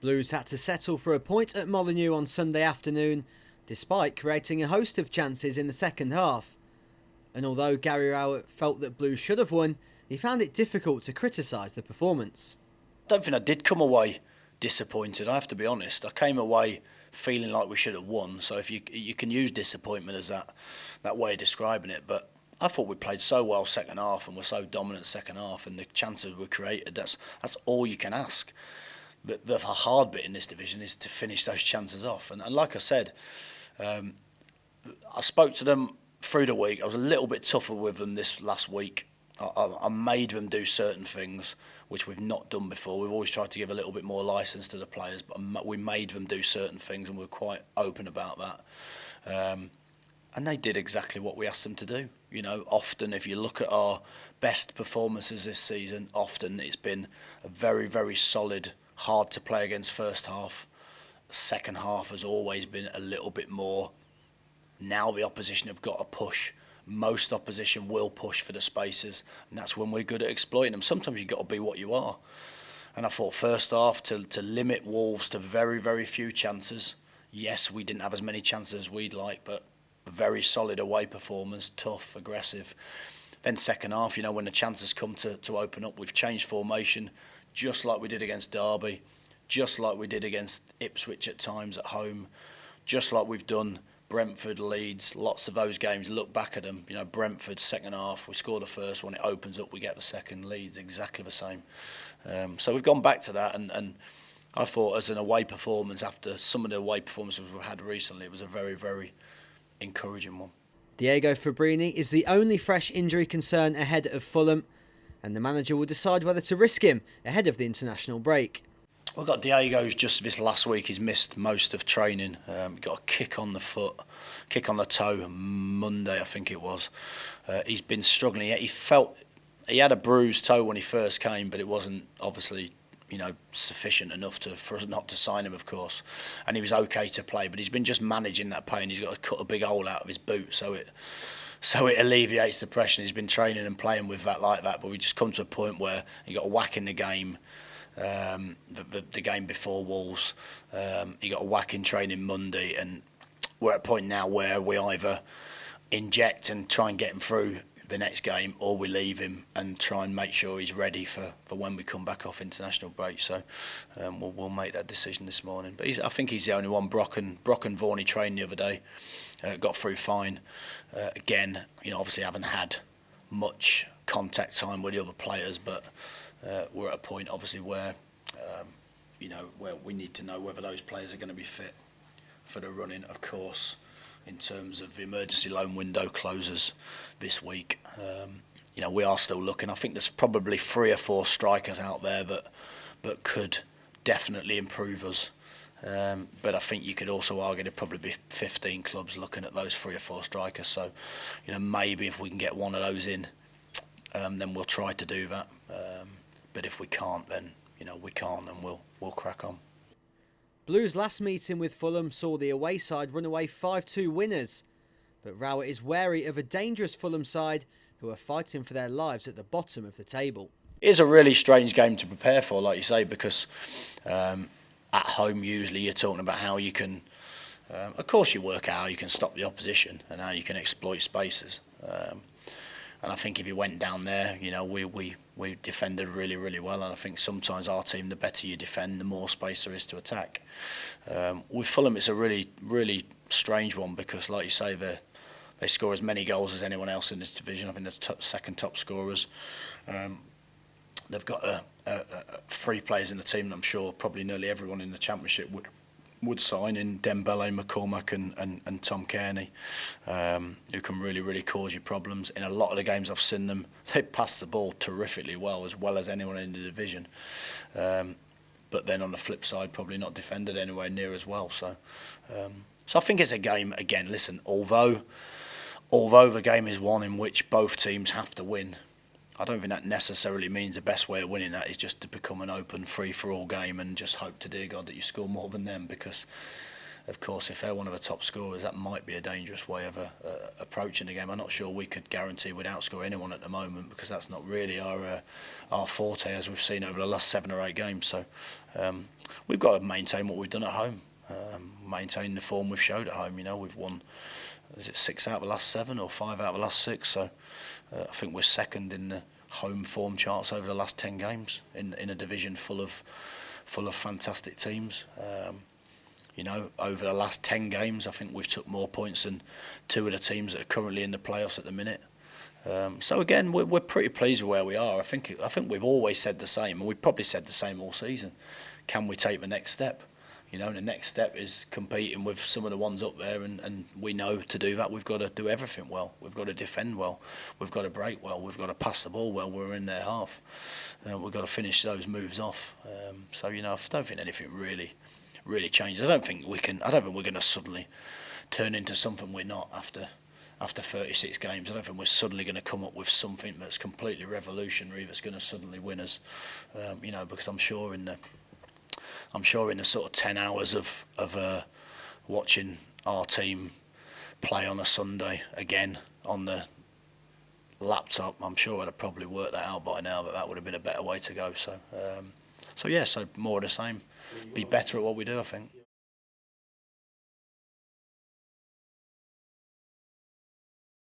Blues had to settle for a point at Molineux on Sunday afternoon, despite creating a host of chances in the second half. And although Gary Rowett felt that Blues should have won, he found it difficult to criticise the performance. I don't think I did come away disappointed, I have to be honest. I came away feeling like we should have won, so if you can use disappointment as that way of describing it, but I thought we played so well second half and were so dominant second half, and the chances we created, that's all you can ask. But the hard bit in this division is to finish those chances off. And like I said, I spoke to them through the week. I was a little bit tougher with them this last week. I made them do certain things which we've not done before. We've always tried to give a little bit more licence to the players, but we made them do certain things, and we were quite open about that. And they did exactly what we asked them to do. You know, often if you look at our best performances this season, often it's been a very, very solid, hard to play against first half. Second half has always been a little bit more. Now the opposition have got to push. Most opposition will push for the spaces, and that's when we're good at exploiting them. Sometimes you've got to be what you are. And I thought first half to limit Wolves to very, very few chances. Yes, we didn't have as many chances as we'd like, but a very solid away performance, tough, aggressive. Then second half, you know, when the chances come to open up, we've changed formation, just like we did against Derby, just like we did against Ipswich at times at home, just like we've done Brentford, Leeds, lots of those games, look back at them. You know, Brentford, second half, we score the first one, it opens up, we get the second. Leeds, exactly the same. So we've gone back to that, and I thought as an away performance, after some of the away performances we've had recently, it was a very, very encouraging one. Diego Fabrini is the only fresh injury concern ahead of Fulham, and the manager will decide whether to risk him ahead of the international break. We've got Diego's just this last week. He's missed most of training. Got a kick on the foot, kick on the toe Monday, I think it was. He's been struggling. He had a bruised toe when he first came, but it wasn't obviously, you know, sufficient enough for us not to sign him, of course. And he was okay to play, but he's been just managing that pain. He's got to cut a big hole out of his boot, so it alleviates the pressure. He's been training and playing with that like that, but we just come to a point where he got a whack in the game. The game before Wolves, he got a whack in training Monday, and we're at a point now where we either inject and try and get him through the next game, or we leave him and try and make sure he's ready for when we come back off international break. So we'll make that decision this morning. But I think he's the only one. Brock and Vaughan, he trained the other day, got through fine. Again, you know, obviously haven't had much contact time with the other players, but we're at a point obviously where where we need to know whether those players are going to be fit for the running. Of course, in terms of the emergency loan window closes this week, we are still looking. I think there's probably 3 or 4 strikers out there that could definitely improve us. But I think you could also argue there'd probably be 15 clubs looking at those 3 or 4 strikers. So, maybe if we can get one of those in, then we'll try to do that. But if we can't, then we can't, and we'll crack on. Blues' last meeting with Fulham saw the away side run away 5-2 winners, but Rowett is wary of a dangerous Fulham side who are fighting for their lives at the bottom of the table. It's a really strange game to prepare for, like you say, because at home usually you're talking about how you can, of course you work out how you can stop the opposition and how you can exploit spaces. And I think if you went down there, we defended really, really well. And I think sometimes our team, the better you defend, the more space there is to attack. With Fulham, it's a really, really strange one because, like you say, they score as many goals as anyone else in this division. I think they're the second top scorers. They've got 3 players in the team that I'm sure probably nearly everyone in the Championship would sign in Dembele, McCormack and Tom Kearney, who can really, really cause you problems. In a lot of the games I've seen them, they pass the ball terrifically well as anyone in the division. But then on the flip side, probably not defended anywhere near as well. So I think it's a game, again, listen, although the game is one in which both teams have to win, I don't think that necessarily means the best way of winning that is just to become an open free-for-all game and just hope to dear God that you score more than them, because of course, if they're one of the top scorers, that might be a dangerous way of approaching the game. I'm not sure we could guarantee we'd outscore anyone at the moment, because that's not really our forte, as we've seen over the last 7 or 8 games. So we've got to maintain what we've done at home, maintain the form we've showed at home. You know, we've won, is it 6 out of the last 7 or 5 out of the last 6? So I think we're second in the home form charts over the last 10 games in a division full of fantastic teams. You know, over the last 10 games, I think we've took more points than 2 of the teams that are currently in the playoffs at the minute. So again, we're pretty pleased with where we are. I think we've always said the same, and we've probably said the same all season. Can we take the next step? You know, and the next step is competing with some of the ones up there, and we know to do that we've got to do everything well. We've got to defend well. We've got to break well. We've got to pass the ball well. We're in their half. We've got to finish those moves off. So you know, I don't think anything really changes. I don't think we're going to suddenly turn into something we're not after 36 games. I don't think we're suddenly going to come up with something that's completely revolutionary that's going to suddenly win us. You know, because I'm sure in the sort of 10 hours of watching our team play on a Sunday again on the laptop, I'm sure I'd have probably worked that out by now, but that would have been a better way to go. So, so more of the same. Be better at what we do, I think.